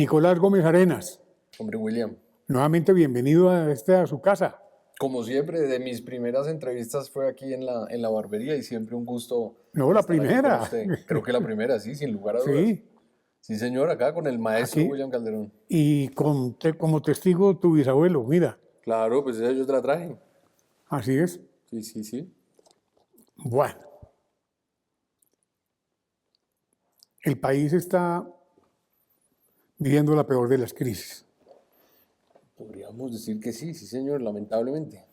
Nicolás Gómez Arenas, Hombre, William, nuevamente bienvenido a su casa. como siempre, de mis primeras entrevistas fue aquí en la barbería y siempre un gusto No, la estar aquí con primera. usted. Creo que la primera, sí, sin lugar a dudas. Sí, Sí, señor, acá con el maestro aquí. William Calderón. Y como testigo tu bisabuelo, mira, Claro, pues esa yo te la traje. así es. Sí, sí, sí. Bueno, el país está viviendo la peor de las crisis. Podríamos decir que sí, sí, señor, lamentablemente.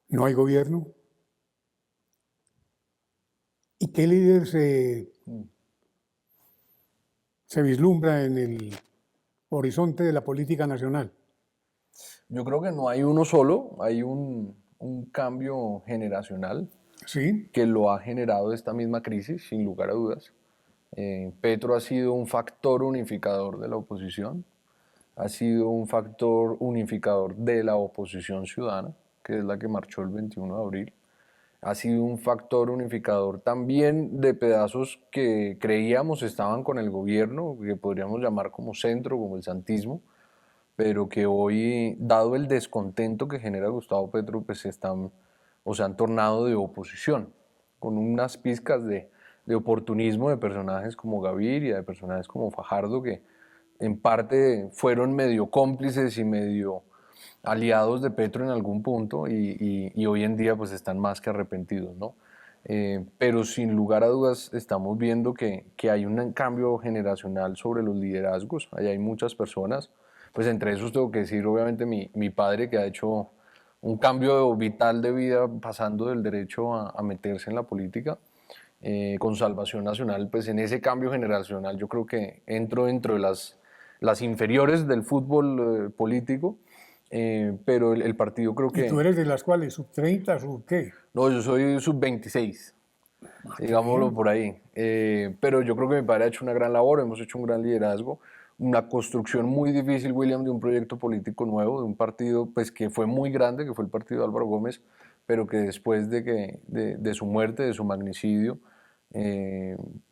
No hay gobierno. ¿Y qué líder se vislumbra en el horizonte de la política nacional? Yo creo que no hay uno solo, hay un cambio generacional Sí, que lo ha generado esta misma crisis, sin lugar a dudas. Petro ha sido un factor unificador de la oposición, ha sido un factor unificador de la oposición ciudadana, que es la que marchó el 21 de abril. Ha sido un factor unificador también de pedazos que creíamos estaban con el gobierno, que podríamos llamar como centro, como el santismo, pero que hoy, dado el descontento que genera Gustavo Petro, pues están o se han tornado de oposición, con unas pizcas de oportunismo de personajes como Gaviria, de personajes como Fajardo, que en parte fueron medio cómplices y medio aliados de Petro en algún punto y hoy en día pues están más que arrepentidos, ¿no? Pero sin lugar a dudas estamos viendo que hay un cambio generacional sobre los liderazgos, ahí hay muchas personas, pues entre esos tengo que decir obviamente mi padre que ha hecho un cambio vital de vida pasando del derecho a meterse en la política. Con Salvación Nacional, pues en ese cambio generacional yo creo que entro dentro de las inferiores del fútbol político, pero el partido creo ¿y tú que, eres de las cuales? ¿Sub 30, sub qué? no, yo soy sub-26, Ah, qué digámoslo bien. por ahí. Pero yo creo que mi padre ha hecho una gran labor, hemos hecho un gran liderazgo, una construcción muy difícil, William, de un proyecto político nuevo, de un partido pues, que fue muy grande, que fue el partido de Álvaro Gómez, pero que después de su muerte, de su magnicidio,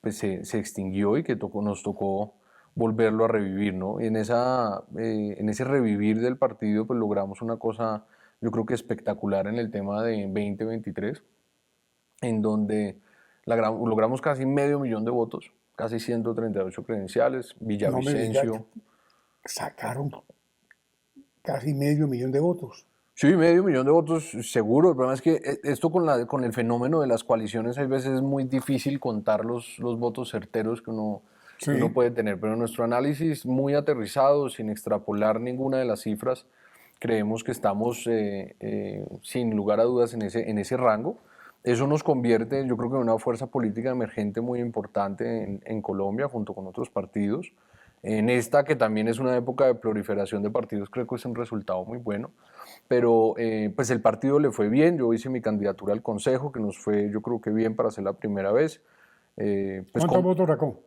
pues se extinguió y que nos tocó volverlo a revivir, ¿no? Y en ese revivir del partido, pues logramos una cosa, yo creo que espectacular en el tema de 2023, en donde logramos casi medio millón de votos, casi 138 credenciales, No me digas, Villavicencio. sacaron casi medio millón de votos. Sí, medio millón de votos seguro. El problema es que esto con el fenómeno de las coaliciones, hay veces es muy difícil contar los votos certeros que uno Sí, puede tener, pero en nuestro análisis muy aterrizado, sin extrapolar ninguna de las cifras, creemos que estamos sin lugar a dudas en ese rango. Eso nos convierte, yo creo que en una fuerza política emergente muy importante en Colombia, junto con otros partidos. En esta, que también es una época de proliferación de partidos, creo que es un resultado muy bueno. Pero pues el partido le fue bien, yo hice mi candidatura al Consejo, que nos fue yo creo que bien para ser la primera vez, pues ¿cuántos votos sacó?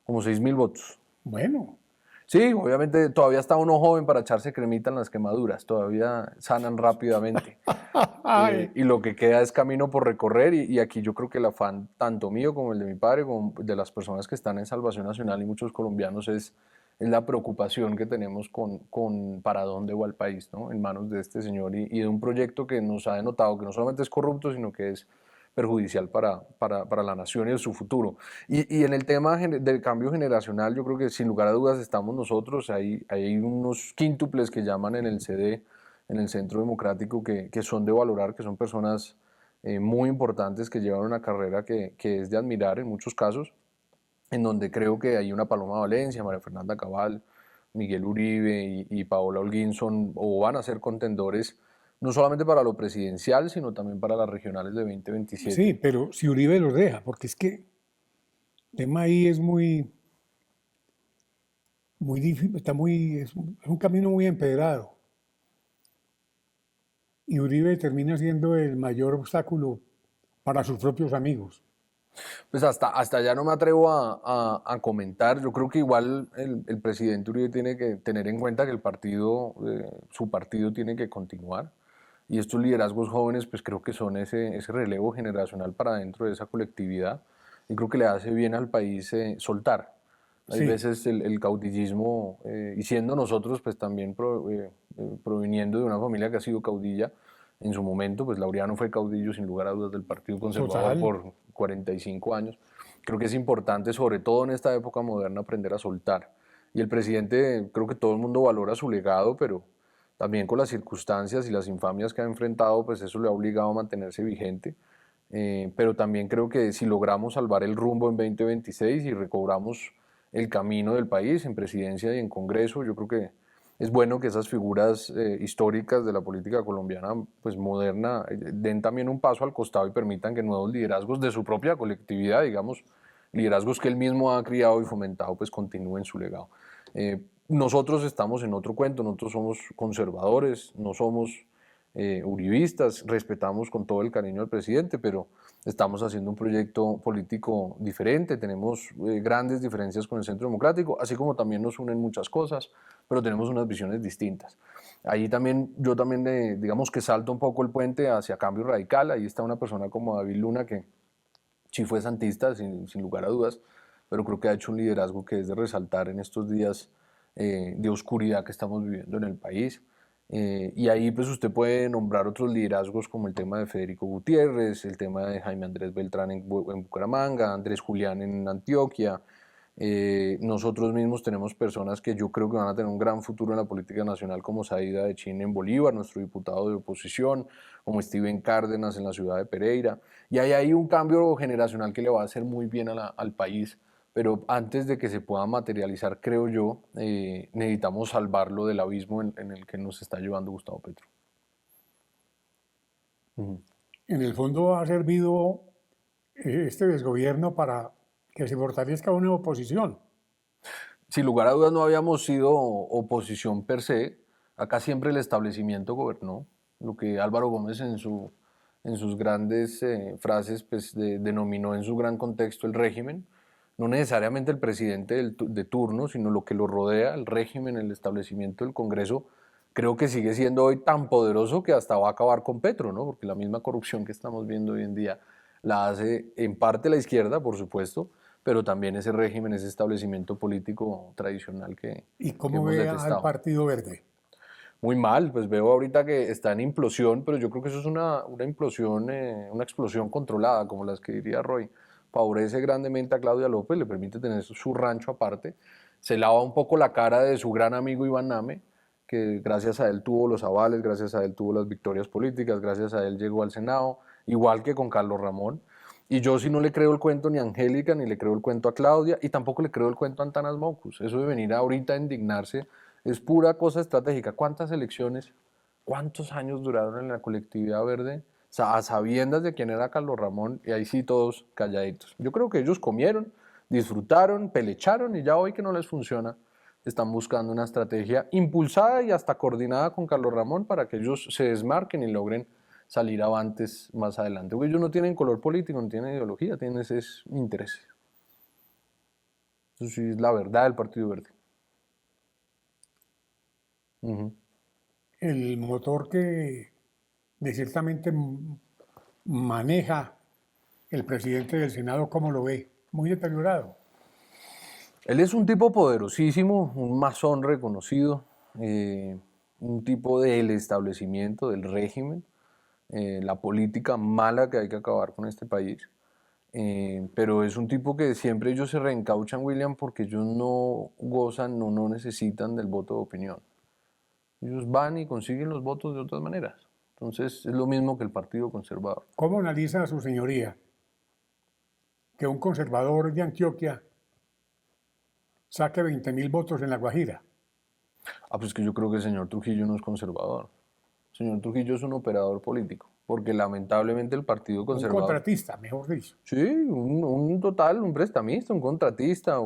como 6.000 votos. Bueno, Sí, obviamente todavía está uno joven para echarse cremita en las quemaduras, todavía sanan rápidamente. ay, Y lo que queda es camino por recorrer y aquí yo creo que el afán tanto mío como el de mi padre, como de las personas que están en Salvación Nacional y muchos colombianos es la preocupación que tenemos con para dónde va el país, ¿no? En manos de este señor y de un proyecto que nos ha denotado que no solamente es corrupto, sino que es perjudicial para la nación y su futuro. Y en el tema del cambio generacional, yo creo que sin lugar a dudas estamos nosotros, hay unos quíntuples que llaman en el CD, en el Centro Democrático, que son de valorar, que son personas muy importantes que llevan una carrera que es de admirar en muchos casos, en donde creo que hay una Paloma Valencia, María Fernanda Cabal, Miguel Uribe y Paola Holguín son o van a ser contendores no solamente para lo presidencial, sino también para las regionales de sí, 2027. pero si Uribe los deja, porque es que el tema ahí es muy difícil, es un camino muy empedrado. Y Uribe termina siendo el mayor obstáculo para sus propios amigos. Pues hasta ya no me atrevo a comentar. Yo creo que igual el presidente Uribe tiene que tener en cuenta que el partido, su partido tiene que continuar. Y estos liderazgos jóvenes, pues creo que son ese relevo generacional para dentro de esa colectividad. Y creo que le hace bien al país soltar. Hay Sí, veces el caudillismo, y siendo nosotros pues también proviniendo de una familia que ha sido caudilla en su momento, pues Laureano fue caudillo sin lugar a dudas del Partido Conservador total. por 45 años. Creo que es importante, sobre todo en esta época moderna, aprender a soltar. Y el presidente, creo que todo el mundo valora su legado, pero también con las circunstancias y las infamias que ha enfrentado, pues eso le ha obligado a mantenerse vigente. Pero también creo que si logramos salvar el rumbo en 2026 y recobramos el camino del país en presidencia y en Congreso, yo creo que es bueno que esas figuras históricas de la política colombiana, pues moderna, den también un paso al costado y permitan que nuevos liderazgos de su propia colectividad, digamos, liderazgos que él mismo ha criado y fomentado, pues continúen su legado. Nosotros estamos en otro cuento, nosotros somos conservadores, no somos uribistas, respetamos con todo el cariño al presidente, pero estamos haciendo un proyecto político diferente, tenemos grandes diferencias con el Centro Democrático, así como también nos unen muchas cosas, pero tenemos unas visiones distintas. Ahí también, yo también, digamos que salto un poco el puente hacia Cambio Radical, ahí está una persona como David Luna que sí fue santista, sin lugar a dudas, pero creo que ha hecho un liderazgo que es de resaltar en estos días de oscuridad que estamos viviendo en el país. Y ahí pues usted puede nombrar otros liderazgos como el tema de Federico Gutiérrez, el tema de Jaime Andrés Beltrán en Bucaramanga, Andrés Julián en Antioquia. Nosotros mismos tenemos personas que yo creo que van a tener un gran futuro en la política nacional, como Saída de Chine en Bolívar, nuestro diputado de oposición, como Steven Cárdenas en la ciudad de Pereira. Y hay ahí un cambio generacional que le va a hacer muy bien al país, pero antes de que se pueda materializar, creo yo, necesitamos salvarlo del abismo en el que nos está llevando Gustavo Petro. En el fondo ha servido este desgobierno para que se fortalezca una oposición. Sin lugar a dudas no habíamos sido oposición per se, acá siempre el establecimiento gobernó, lo que Álvaro Gómez en sus grandes frases pues, denominó en su gran contexto el régimen, no necesariamente el presidente de turno, sino lo que lo rodea, el régimen, el establecimiento del Congreso, creo que sigue siendo hoy tan poderoso que hasta va a acabar con Petro, ¿no? Porque la misma corrupción que estamos viendo hoy en día la hace en parte la izquierda, por supuesto, pero también ese régimen, ese establecimiento político tradicional ¿Y que cómo hemos ve al detestado. Partido Verde? Muy mal, pues veo ahorita que está en implosión, pero yo creo que eso es una implosión, una explosión controlada, como las que diría Roy. Favorece grandemente a Claudia López, le permite tener su rancho aparte, se lava un poco la cara de su gran amigo Iván Name, que gracias a él tuvo los avales, gracias a él tuvo las victorias políticas, gracias a él llegó al Senado, igual que con Carlos Ramón. Y yo sí no le creo el cuento ni a Angélica, ni le creo el cuento a Claudia, y tampoco le creo el cuento a Antanas Mocus. Eso de venir ahorita a indignarse es pura cosa estratégica. ¿Cuántas elecciones, cuántos años duraron en la colectividad verde? A sabiendas de quién era Carlos Ramón, y ahí sí todos calladitos. Yo creo que ellos comieron, disfrutaron, pelecharon, y ya hoy que no les funciona, están buscando una estrategia impulsada y hasta coordinada con Carlos Ramón para que ellos se desmarquen y logren salir avantes más adelante. Porque ellos no tienen color político, no tienen ideología, tienen ese interés. Eso sí es la verdad del Partido Verde. Ujú. El motor que ciertamente maneja el presidente del Senado, ¿cómo lo ve? Muy deteriorado. Él es un tipo poderosísimo, un masón reconocido, un tipo del establecimiento, del régimen, la política mala que hay que acabar con este país. Pero es un tipo que siempre ellos se reencauchan, William, porque ellos no gozan, no necesitan del voto de opinión. Ellos van y consiguen los votos de otras maneras. Entonces es lo mismo que el Partido Conservador. ¿Cómo analiza su señoría que un conservador de Antioquia saque 20.000 votos en La Guajira? Ah, pues que yo creo que el señor Trujillo no es conservador. El señor Trujillo es un operador político, porque lamentablemente el Partido Un Conservador, contratista, mejor dicho. sí, un total, un prestamista, un contratista,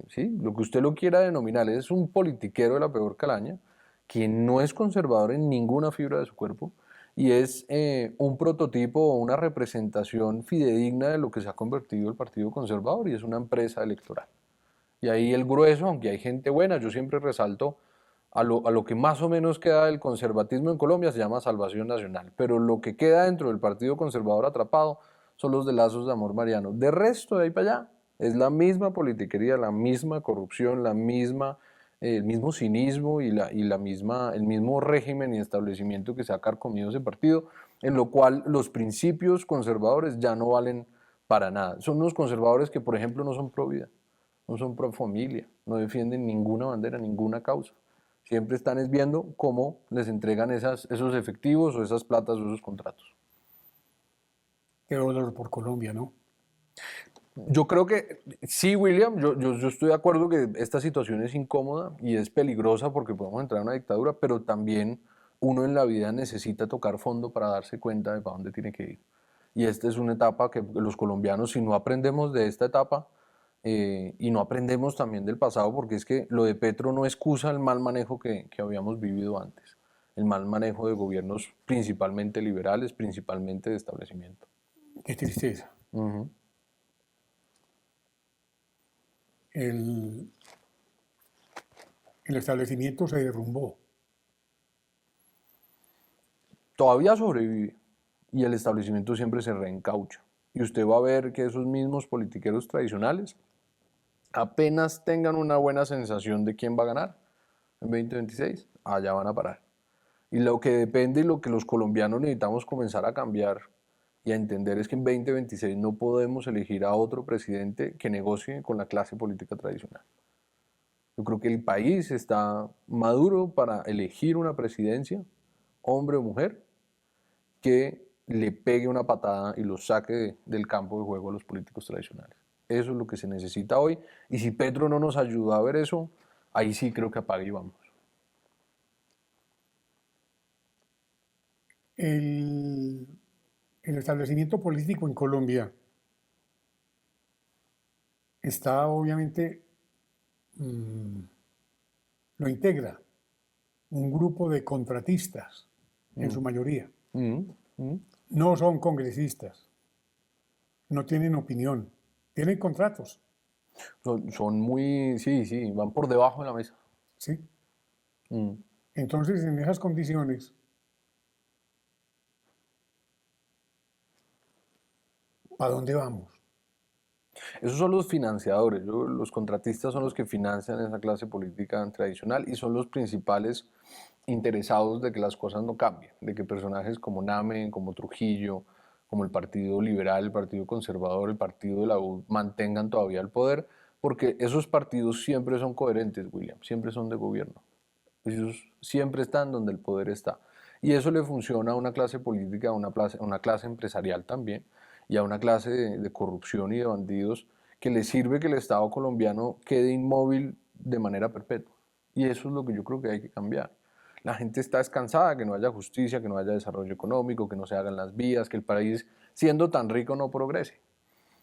sí, lo que usted lo quiera denominar, es un politiquero de la peor calaña, que no es conservador en ninguna fibra de su cuerpo, y es un prototipo o una representación fidedigna de lo que se ha convertido el Partido Conservador, y es una empresa electoral. Y ahí el grueso, aunque hay gente buena, yo siempre resalto a lo que más o menos queda del conservatismo en Colombia, se llama Salvación Nacional, pero lo que queda dentro del Partido Conservador atrapado son los de lazos de amor mariano. De resto, de ahí para allá, Es la misma politiquería, la misma corrupción, el mismo cinismo y el mismo régimen y establecimiento que se ha carcomido ese partido, en lo cual los principios conservadores ya no valen para nada. Son unos conservadores que, por ejemplo, no son pro vida, no son pro familia, no defienden ninguna bandera, ninguna causa. Siempre están viendo cómo les entregan esos efectivos o esas platas o esos contratos. Qué dolor por Colombia, ¿no? Yo creo que sí, William, yo estoy de acuerdo que esta situación es incómoda y es peligrosa porque podemos entrar en una dictadura, pero también uno en la vida necesita tocar fondo para darse cuenta de para dónde tiene que ir. Y esta es una etapa que los colombianos, si no aprendemos de esta etapa y no aprendemos también del pasado, porque es que lo de Petro no excusa el mal manejo que habíamos vivido antes, el mal manejo de gobiernos principalmente liberales, principalmente de establecimiento. Qué tristeza. Uh-huh. El establecimiento se derrumbó. Todavía sobrevive y el establecimiento siempre se reencaucha. Y usted va a ver que esos mismos politiqueros tradicionales, apenas tengan una buena sensación de quién va a ganar en 2026, allá van a parar. Y lo que depende y lo que los colombianos necesitamos comenzar a cambiar y a entender es que en 2026 no podemos elegir a otro presidente que negocie con la clase política tradicional. Yo creo que el país está maduro para elegir una presidencia, hombre o mujer, que le pegue una patada y lo saque del campo de juego a los políticos tradicionales. Eso es lo que se necesita hoy. Y si Petro no nos ayuda a ver eso, ahí sí creo que apague y vamos. El, el establecimiento político en Colombia está obviamente, lo integra un grupo de contratistas, en su mayoría. No son congresistas, no tienen opinión, tienen contratos, Son muy, sí, van por debajo de la mesa. ¿sí? Mm. Entonces, en esas condiciones, ¿para dónde vamos? Esos son los financiadores, los contratistas son los que financian esa clase política tradicional y son los principales interesados de que las cosas no cambien, de que personajes como Name, como Trujillo, como el Partido Liberal, el Partido Conservador, el Partido de la U mantengan todavía el poder, porque esos partidos siempre son coherentes, William, siempre son de gobierno. Ellos siempre están donde el poder está. Y eso le funciona a una clase política, a una clase empresarial también, y a una clase de corrupción y de bandidos que le sirve que el Estado colombiano quede inmóvil de manera perpetua. Y eso es lo que yo creo que hay que cambiar. La gente está descansada, que no haya justicia, que no haya desarrollo económico, que no se hagan las vías, que el país, siendo tan rico, no progrese.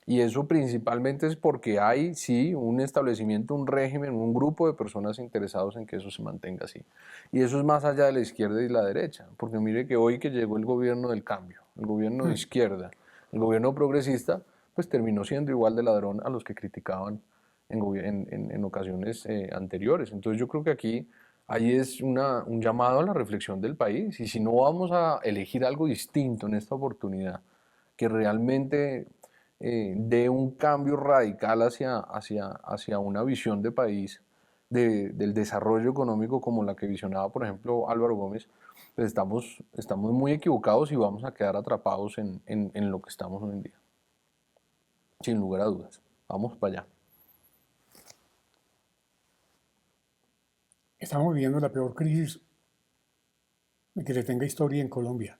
Y eso principalmente es porque hay, sí, un establecimiento, un régimen, un grupo de personas interesados en que eso se mantenga así. Y eso es más allá de la izquierda y la derecha, porque mire que hoy que llegó el gobierno del cambio, el gobierno de izquierda, el gobierno progresista, pues terminó siendo igual de ladrón a los que criticaban en ocasiones anteriores. Entonces yo creo que aquí ahí es un llamado a la reflexión del país. Y si no vamos a elegir algo distinto en esta oportunidad, que realmente dé un cambio radical hacia una visión de país, del desarrollo económico como la que visionaba, por ejemplo, Álvaro Gómez, pues estamos muy equivocados y vamos a quedar atrapados en lo que estamos hoy en día. Sin lugar a dudas. Vamos para allá. Estamos viviendo la peor crisis que se tenga historia en Colombia.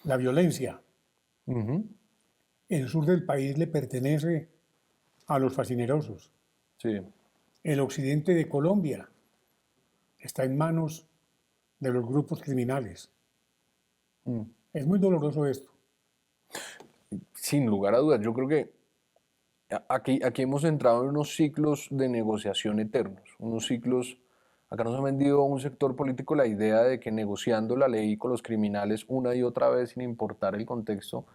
La violencia. El sur del país le pertenece a los fascinerosos. Sí. El occidente de Colombia está en manos de los grupos criminales. Es muy doloroso esto. Sin lugar a dudas, yo creo que aquí hemos entrado en unos ciclos de negociación eternos, unos ciclos, acá nos ha vendido un sector político la idea de que negociando la ley con los criminales una y otra vez, sin importar el contexto,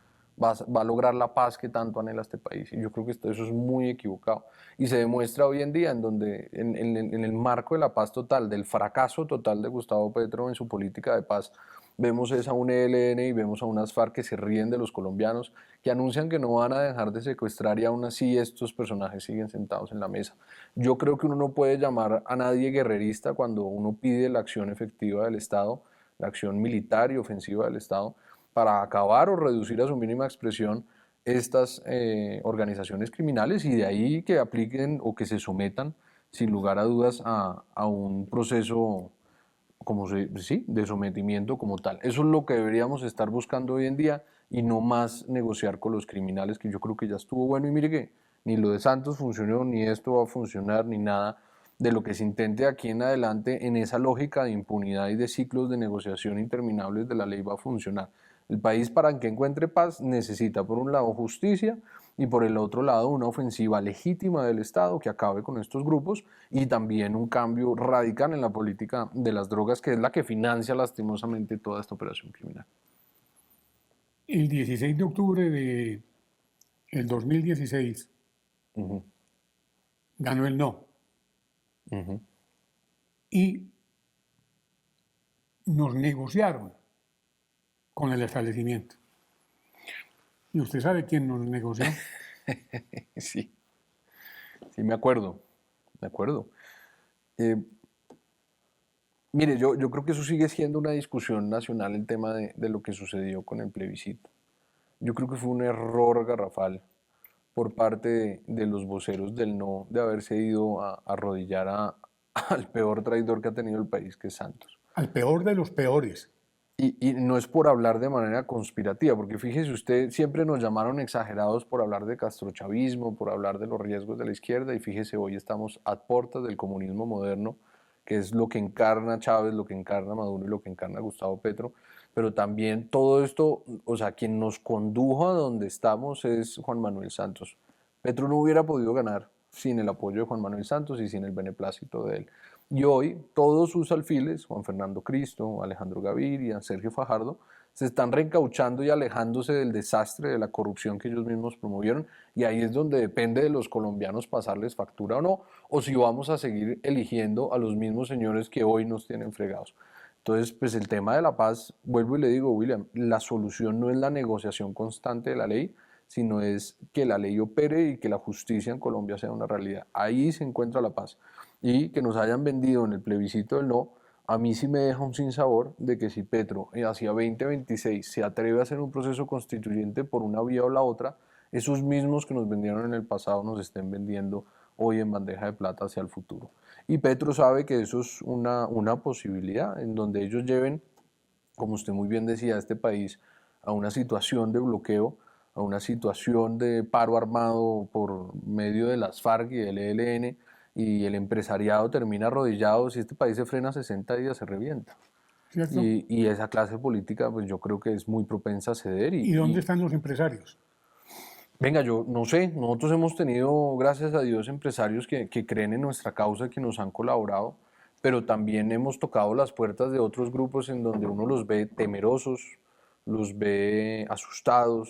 va a lograr la paz que tanto anhela este país. Y yo creo que eso es muy equivocado. Y se demuestra hoy en día en donde, en el marco de la paz total, del fracaso total de Gustavo Petro en su política de paz, vemos es a un ELN y vemos a unas FARC que se ríen de los colombianos, que anuncian que no van a dejar de secuestrar y aún así estos personajes siguen sentados en la mesa. Yo creo que uno no puede llamar a nadie guerrerista cuando uno pide la acción efectiva del Estado, la acción militar y ofensiva del Estado, para acabar o reducir a su mínima expresión estas organizaciones criminales y de ahí que apliquen o que se sometan sin lugar a dudas a un proceso sí, de sometimiento como tal. Eso es lo que deberíamos estar buscando hoy en día y no más negociar con los criminales, que yo creo que ya estuvo bueno. Y mire que ni lo de Santos funcionó, ni esto va a funcionar, ni nada de lo que se intente aquí en adelante en esa lógica de impunidad y de ciclos de negociación interminables de la ley va a funcionar. El país, para que encuentre paz, necesita por un lado justicia y por el otro lado una ofensiva legítima del Estado que acabe con estos grupos y también un cambio radical en la política de las drogas, que es la que financia lastimosamente toda esta operación criminal. El 16 de octubre de el 2016 ganó el no. Y nos negociaron con el establecimiento. ¿Y usted sabe quién nos negoció? Sí, sí, me acuerdo, me acuerdo. Mire, yo creo que eso sigue siendo una discusión nacional, el tema de lo que sucedió con el plebiscito. Yo creo que fue un error garrafal por parte de los voceros del no, de haberse ido a arrodillar al peor traidor que ha tenido el país, que es Santos. Al peor de los peores. Y no es por hablar de manera conspirativa, porque fíjese usted, siempre nos llamaron exagerados por hablar de castrochavismo, por hablar de los riesgos de la izquierda, y fíjese, hoy estamos a puertas del comunismo moderno, que es lo que encarna Chávez, lo que encarna Maduro y lo que encarna Gustavo Petro, pero también todo esto, o sea, quien nos condujo a donde estamos es Juan Manuel Santos. Petro no hubiera podido ganar sin el apoyo de Juan Manuel Santos y sin el beneplácito de él. Y hoy todos sus alfiles, Juan Fernando Cristo, Alejandro Gaviria, Sergio Fajardo, se están reencauchando y alejándose del desastre de la corrupción que ellos mismos promovieron, y ahí es donde depende de los colombianos pasarles factura o no, o si vamos a seguir eligiendo a los mismos señores que hoy nos tienen fregados. Entonces, pues el tema de la paz, vuelvo y le digo, William, la solución no es la negociación constante de la ley, sino es que la ley opere y que la justicia en Colombia sea una realidad. Ahí se encuentra la paz. Y que nos hayan vendido en el plebiscito del no, a mí sí me deja un sinsabor de que si Petro hacia 2026 se atreve a hacer un proceso constituyente por una vía o la otra, esos mismos que nos vendieron en el pasado nos estén vendiendo hoy en bandeja de plata hacia el futuro. Y Petro sabe que eso es una posibilidad en donde ellos lleven, como usted muy bien decía, a este país a una situación de bloqueo, a una situación de paro armado por medio de las FARC y del ELN, y el empresariado termina arrodillado. Si este país se frena 60 días, se revienta. ¿Cierto? Y esa clase política, pues yo creo que es muy propensa a ceder. ¿Y dónde están los empresarios? Venga, yo no sé, nosotros hemos tenido, gracias a Dios, empresarios que creen en nuestra causa, que nos han colaborado, pero también hemos tocado las puertas de otros grupos en donde uno los ve temerosos, los ve asustados,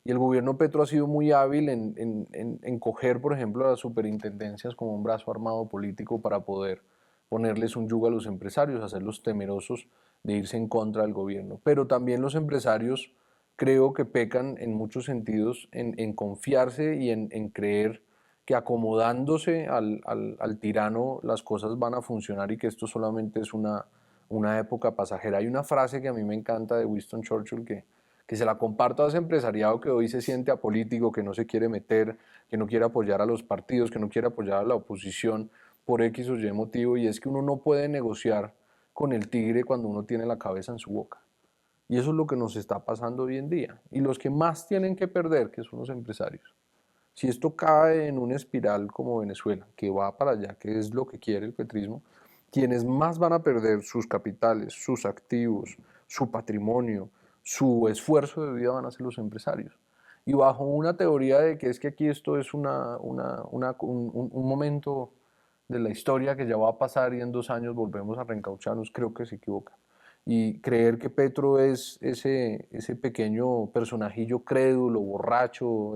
y el gobierno Petro ha sido muy hábil en coger, por ejemplo, a las superintendencias como un brazo armado político para poder ponerles un yugo a los empresarios, hacerlos temerosos de irse en contra del gobierno. Pero también los empresarios creo que pecan en muchos sentidos en confiarse y en creer que acomodándose al tirano las cosas van a funcionar y que esto solamente es una época pasajera. Hay una frase que a mí me encanta de Winston Churchill que se la comparto a ese empresariado que hoy se siente apolítico, que no se quiere meter, que no quiere apoyar a los partidos, que no quiere apoyar a la oposición por X o Y motivo, y es que uno no puede negociar con el tigre cuando uno tiene la cabeza en su boca. Y eso es lo que nos está pasando hoy en día. Y los que más tienen que perder, que son los empresarios. Si esto cae en una espiral como Venezuela, que va para allá, que es lo que quiere el petrismo, quienes más van a perder sus capitales, sus activos, su patrimonio, su esfuerzo de vida van a ser los empresarios. Y bajo una teoría de que es que aquí esto es un momento de la historia que ya va a pasar y en 2 años volvemos a reencaucharnos, creo que se equivoca. Y creer que Petro es ese pequeño personajillo crédulo, borracho,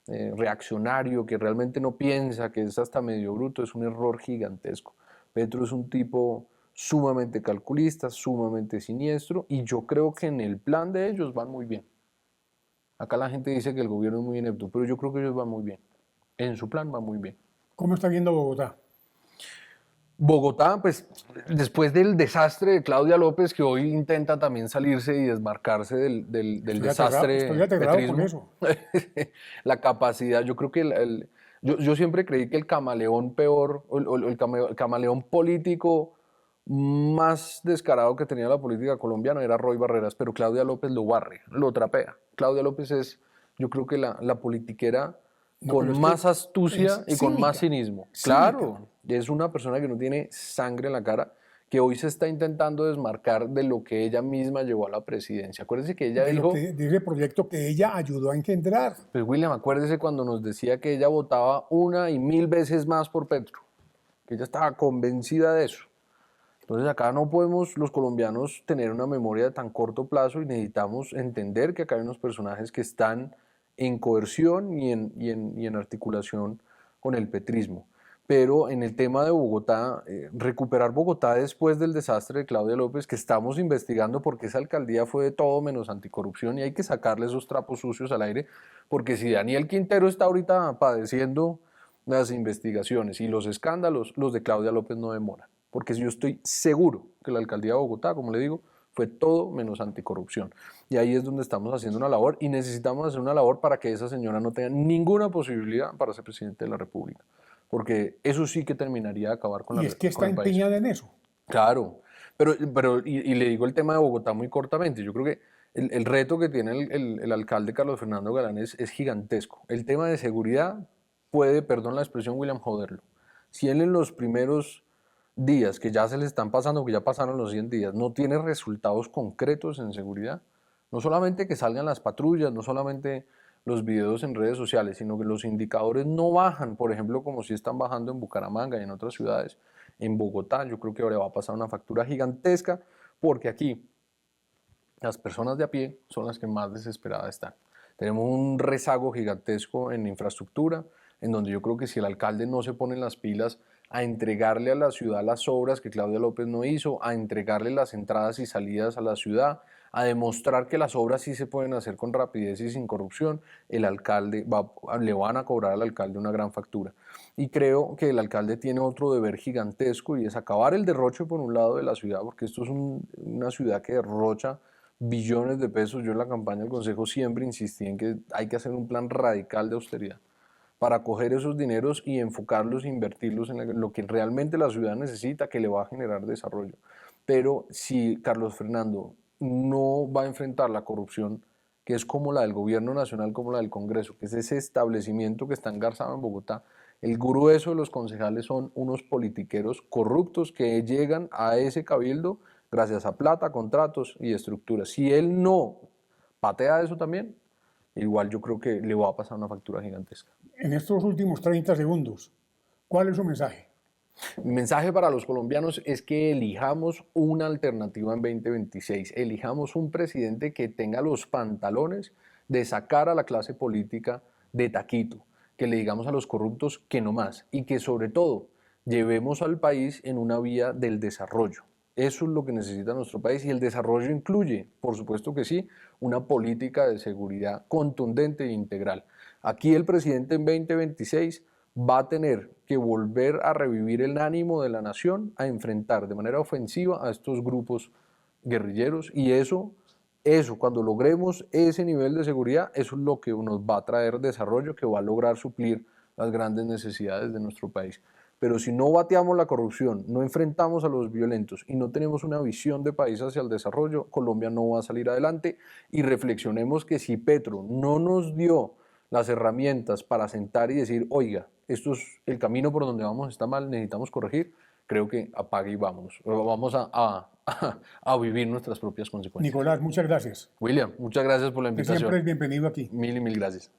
reaccionario, que realmente no piensa, que es hasta medio bruto, es un error gigantesco. Petro es un tipo sumamente calculista, sumamente siniestro, y yo creo que en el plan de ellos van muy bien. Acá la gente dice que el gobierno es muy inepto, pero yo creo que ellos van muy bien. En su plan van muy bien. ¿Cómo está viendo Bogotá? Bogotá, pues después del desastre de Claudia López, que hoy intenta también salirse y desmarcarse del desastre Estoy aterrado con petrismo, eso. la capacidad, yo creo que yo siempre creí que el camaleón peor, el camaleón político más descarado que tenía la política colombiana era Roy Barreras, pero Claudia López lo barre, lo trapea. Claudia López es, yo creo que la politiquera No, pero con es más que astucia es y con más cínica, cinismo. cínica. Claro, es una persona que no tiene sangre en la cara, que hoy se está intentando desmarcar de lo que ella misma llevó a la presidencia. Acuérdese que ella De lo dijo, que, de ese proyecto que ella ayudó a engendrar. pues William, acuérdese cuando nos decía que ella votaba 1.000 veces más por Petro, que ella estaba convencida de eso. Entonces acá no podemos los colombianos tener una memoria de tan corto plazo y necesitamos entender que acá hay unos personajes que están en coerción y en articulación con el petrismo. Pero en el tema de Bogotá, recuperar Bogotá después del desastre de Claudia López, que estamos investigando porque esa alcaldía fue de todo menos anticorrupción y hay que sacarle esos trapos sucios al aire, porque si Daniel Quintero está ahorita padeciendo las investigaciones y los escándalos, los de Claudia López no demoran. Porque yo estoy seguro que la alcaldía de Bogotá, como le digo, fue todo menos anticorrupción. Y ahí es donde estamos haciendo una labor y necesitamos hacer una labor para que esa señora no tenga ninguna posibilidad para ser presidente de la República. Porque eso sí que terminaría de acabar con, Y es que con está el país. empeñada en eso. Claro, y le digo el tema de Bogotá muy cortamente. Yo creo que el reto que tiene el alcalde Carlos Fernando Galán es gigantesco. El tema de seguridad puede, perdón la expresión, William, joderlo. Si él en los primeros días que ya se le están pasando, que ya pasaron los 100 días, no tiene resultados concretos en seguridad, no solamente que salgan las patrullas, no solamente los videos en redes sociales, sino que los indicadores no bajan, por ejemplo, como si están bajando en Bucaramanga y en otras ciudades. En Bogotá, yo creo que ahora va a pasar una factura gigantesca, porque aquí las personas de a pie son las que más desesperadas están. Tenemos un rezago gigantesco en infraestructura, en donde yo creo que si el alcalde no se pone en las pilas a entregarle a la ciudad las obras que Claudia López no hizo, a entregarle las entradas y salidas a la ciudad, a demostrar que las obras sí se pueden hacer con rapidez y sin corrupción, le van a cobrar al alcalde una gran factura. Y creo que el alcalde tiene otro deber gigantesco y es acabar el derroche por un lado de la ciudad, porque esto es una ciudad que derrocha billones de pesos. Yo en la campaña del Consejo siempre insistí en que hay que hacer un plan radical de austeridad para coger esos dineros y enfocarlos e invertirlos en lo que realmente la ciudad necesita, que le va a generar desarrollo. Pero si Carlos Fernando no va a enfrentar la corrupción, que es como la del gobierno nacional, como la del Congreso, que es ese establecimiento que está engarzado en Bogotá, el grueso de los concejales son unos politiqueros corruptos que llegan a ese cabildo gracias a plata, contratos y estructuras. Si él no patea eso también, igual yo creo que le va a pasar una factura gigantesca. En estos últimos 30 segundos, ¿cuál es su mensaje? Mi mensaje para los colombianos es que elijamos una alternativa en 2026, elijamos un presidente que tenga los pantalones de sacar a la clase política de taquito, que le digamos a los corruptos que no más y que sobre todo llevemos al país en una vía del desarrollo. Eso es lo que necesita nuestro país y el desarrollo incluye, por supuesto que sí, una política de seguridad contundente e integral. Aquí el presidente en 2026 va a tener que volver a revivir el ánimo de la nación a enfrentar de manera ofensiva a estos grupos guerrilleros y cuando logremos ese nivel de seguridad, eso es lo que nos va a traer desarrollo, que va a lograr suplir las grandes necesidades de nuestro país. Pero si no bateamos la corrupción, no enfrentamos a los violentos y no tenemos una visión de país hacia el desarrollo, Colombia no va a salir adelante. Y reflexionemos que si Petro no nos dio las herramientas para sentar y decir, oiga, esto es el camino por donde vamos, está mal, necesitamos corregir, creo que apague y vámonos. Vamos a vivir nuestras propias consecuencias. Nicolás, muchas gracias. William, muchas gracias por la Usted siempre invitación. es bienvenido aquí. Mil y mil gracias.